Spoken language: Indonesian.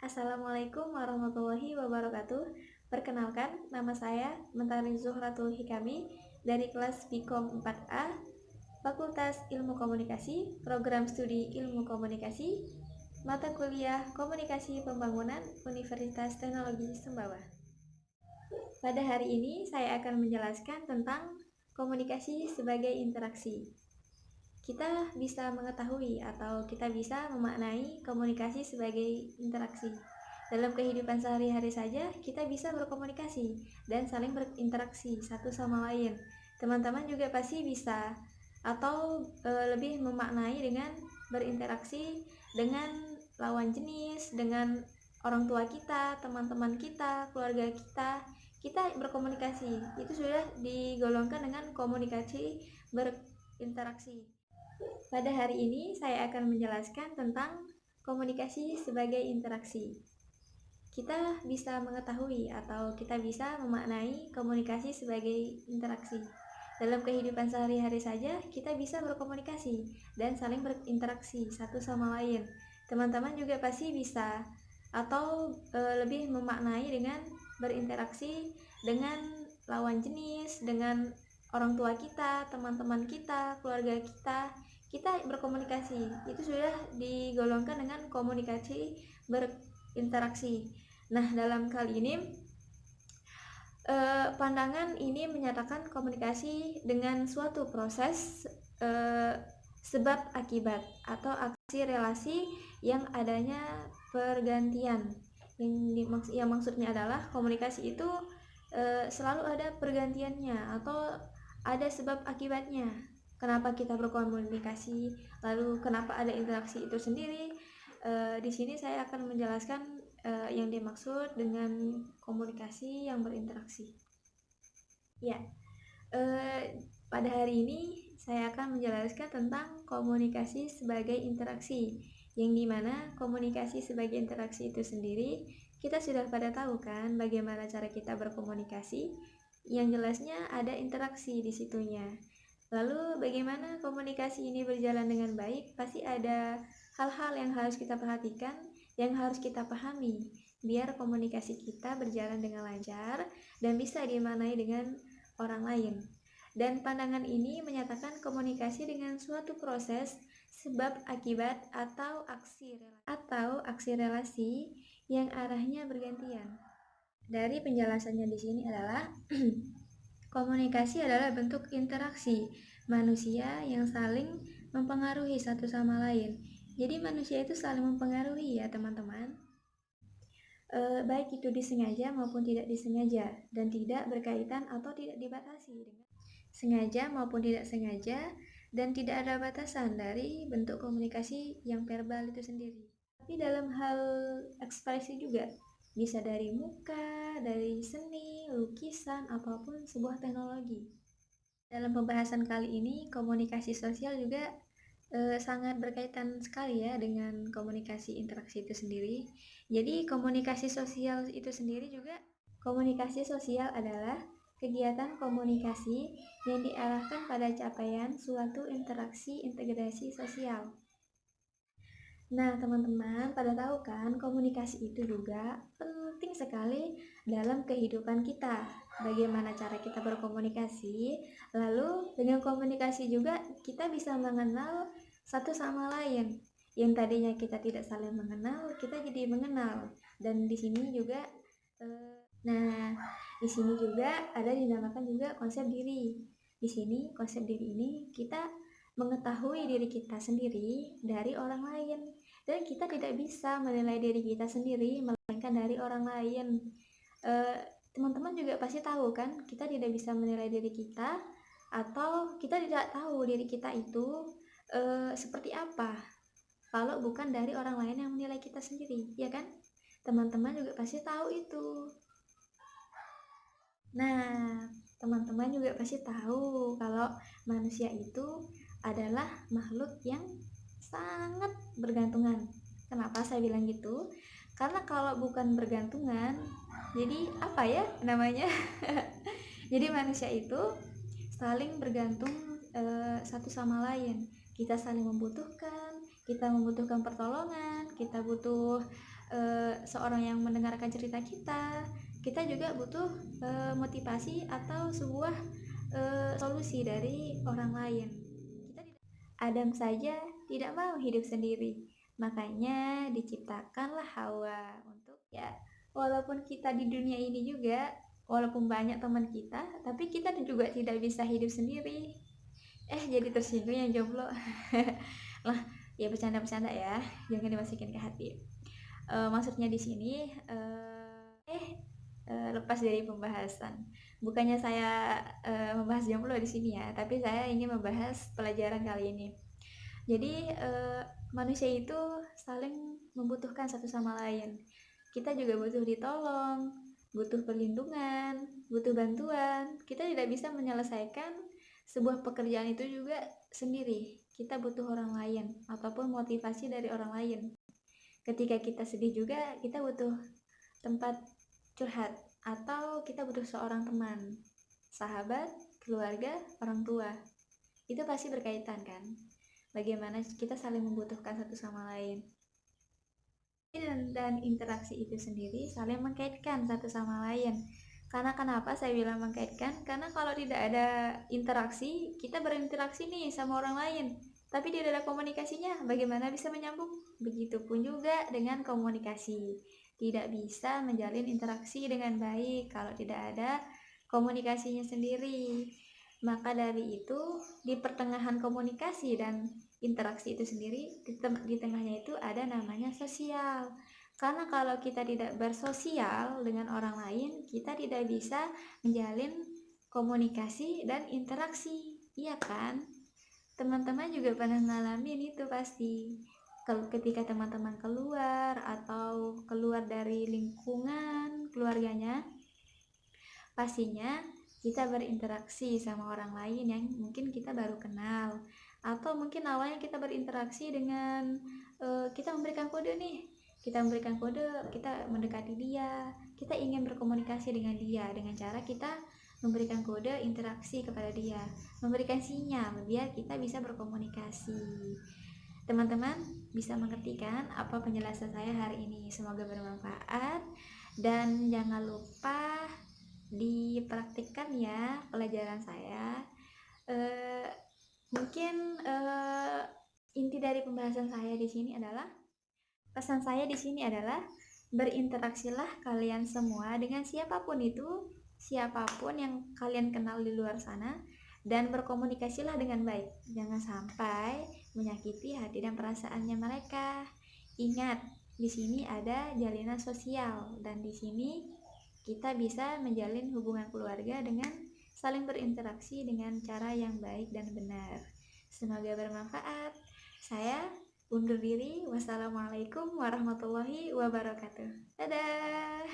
Assalamualaikum warahmatullahi wabarakatuh. Perkenalkan, nama saya Mentari Zuhratul Hikami dari kelas Bikom 4A, Fakultas Ilmu Komunikasi, Program Studi Ilmu Komunikasi, Mata Kuliah Komunikasi Pembangunan, Universitas Teknologi Sumbawa. Pada hari ini saya akan menjelaskan tentang komunikasi sebagai interaksi. Kita bisa mengetahui atau kita bisa memaknai komunikasi sebagai interaksi. Dalam kehidupan sehari-hari saja, kita bisa berkomunikasi dan saling berinteraksi satu sama lain. Teman-teman juga pasti bisa atau lebih memaknai dengan berinteraksi dengan lawan jenis, dengan orang tua kita, teman-teman kita, keluarga kita berkomunikasi. Itu sudah digolongkan dengan komunikasi berinteraksi. Pada hari ini saya akan menjelaskan tentang komunikasi sebagai interaksi. Kita bisa mengetahui atau kita bisa memaknai komunikasi sebagai interaksi. Dalam kehidupan sehari-hari saja, kita bisa berkomunikasi dan saling berinteraksi satu sama lain. Teman-teman juga pasti bisa atau lebih memaknai dengan berinteraksi dengan lawan jenis, dengan orang tua kita, teman-teman kita, keluarga kita berkomunikasi. Itu sudah digolongkan dengan komunikasi berinteraksi. Nah, dalam kali ini pandangan ini menyatakan komunikasi dengan suatu proses sebab akibat atau aksi relasi yang adanya pergantian. Yang maksudnya adalah komunikasi itu selalu ada pergantiannya atau ada sebab akibatnya. Kenapa kita berkomunikasi, lalu kenapa ada interaksi itu sendiri. Di sini saya akan menjelaskan yang dimaksud dengan komunikasi yang berinteraksi. Ya, pada hari ini saya akan menjelaskan tentang komunikasi sebagai interaksi, yang dimana komunikasi sebagai interaksi itu sendiri kita sudah pada tahu kan bagaimana cara kita berkomunikasi. Yang jelasnya ada interaksi di situnya. Lalu bagaimana komunikasi ini berjalan dengan baik? Pasti ada hal-hal yang harus kita perhatikan, yang harus kita pahami, biar komunikasi kita berjalan dengan lancar dan bisa dimaknai dengan orang lain. Dan pandangan ini menyatakan komunikasi dengan suatu proses sebab akibat atau aksi relasi yang arahnya bergantian. Dari penjelasannya di sini adalah komunikasi adalah bentuk interaksi manusia yang saling mempengaruhi satu sama lain. Jadi manusia itu saling mempengaruhi ya teman-teman. Baik itu disengaja maupun tidak disengaja, dan tidak berkaitan atau tidak dibatasi dengan sengaja maupun tidak sengaja, dan tidak ada batasan dari bentuk komunikasi yang verbal itu sendiri. Tapi dalam hal ekspresi juga, bisa dari muka, dari seni, lukisan, apapun sebuah teknologi. Dalam pembahasan kali ini, komunikasi sosial juga sangat berkaitan sekali ya dengan komunikasi interaksi itu sendiri. Jadi komunikasi sosial itu sendiri juga, komunikasi sosial adalah kegiatan komunikasi yang diarahkan pada capaian suatu interaksi integrasi sosial. Nah, teman-teman, pada tahu kan komunikasi itu juga penting sekali dalam kehidupan kita. Bagaimana cara kita berkomunikasi, lalu dengan komunikasi juga kita bisa mengenal satu sama lain. Yang tadinya kita tidak saling mengenal, kita jadi mengenal. Dan di sini juga di sini juga ada dinamakan juga konsep diri. Di sini konsep diri ini kita mengetahui diri kita sendiri dari orang lain, dan kita tidak bisa menilai diri kita sendiri melainkan dari orang lain. Teman-teman juga pasti tahu kan, kita tidak bisa menilai diri kita atau kita tidak tahu diri kita itu seperti apa kalau bukan dari orang lain yang menilai kita sendiri, ya kan? Teman-teman juga pasti tahu itu. Nah, teman-teman juga pasti tahu kalau manusia itu adalah makhluk yang sangat bergantungan. Kenapa saya bilang gitu? Karena kalau bukan bergantungan, jadi apa ya namanya? Jadi manusia itu saling bergantung satu sama lain. Kita saling membutuhkan, kita membutuhkan pertolongan, kita butuh seorang yang mendengarkan cerita kita. Kita juga butuh motivasi atau sebuah solusi dari orang lain. Adam saja tidak mau hidup sendiri, makanya diciptakanlah Hawa untuk walaupun kita di dunia ini juga, walaupun banyak teman kita, tapi kita juga tidak bisa hidup sendiri. Jadi tersinggung yang jomblo. Lah, ya bercanda-bercanda ya, jangan dimasukin ke hati. Maksudnya di sini lepas dari pembahasan. Bukannya saya membahas jomblo di sini ya, tapi saya ingin membahas pelajaran kali ini. Jadi manusia itu saling membutuhkan satu sama lain. Kita juga butuh ditolong, butuh perlindungan, butuh bantuan. Kita tidak bisa menyelesaikan sebuah pekerjaan itu juga sendiri. Kita butuh orang lain ataupun motivasi dari orang lain. Ketika kita sedih juga, kita butuh tempat curhat, atau kita butuh seorang teman, sahabat, keluarga, orang tua. Itu pasti berkaitan kan? Bagaimana kita saling membutuhkan satu sama lain. Dan interaksi itu sendiri saling mengkaitkan satu sama lain. Karena kenapa saya bilang mengkaitkan? Karena kalau tidak ada interaksi, kita berinteraksi nih sama orang lain, tapi tidak ada komunikasinya, bagaimana bisa menyambung? Begitupun juga dengan komunikasi. Tidak bisa menjalin interaksi dengan baik kalau tidak ada komunikasinya sendiri. Maka dari itu, di pertengahan komunikasi dan interaksi itu sendiri, di tengahnya itu ada namanya sosial. Karena kalau kita tidak bersosial dengan orang lain, kita tidak bisa menjalin komunikasi dan interaksi. Iya kan? Teman-teman juga pernah ngalamin itu pasti. Ketika teman-teman keluar atau keluar dari lingkungan keluarganya, pastinya kita berinteraksi sama orang lain yang mungkin kita baru kenal, atau mungkin awalnya kita berinteraksi dengan kita memberikan kode nih, kita mendekati dia, kita ingin berkomunikasi dengan dia dengan cara kita memberikan kode interaksi kepada dia, memberikan sinyal biar kita bisa berkomunikasi. Teman-teman bisa mengerti kan apa penjelasan saya hari ini? Semoga bermanfaat, dan jangan lupa dipraktikkan ya pelajaran saya. Mungkin inti dari pembahasan saya di sini adalah, pesan saya di sini adalah berinteraksilah kalian semua dengan siapapun itu, siapapun yang kalian kenal di luar sana, dan berkomunikasilah dengan baik. Jangan sampai menyakiti hati dan perasaannya mereka. Ingat, di sini ada jalinan sosial, dan di sini kita bisa menjalin hubungan keluarga dengan saling berinteraksi dengan cara yang baik dan benar. Semoga bermanfaat. Saya undur diri. Wassalamualaikum warahmatullahi wabarakatuh. Dadah.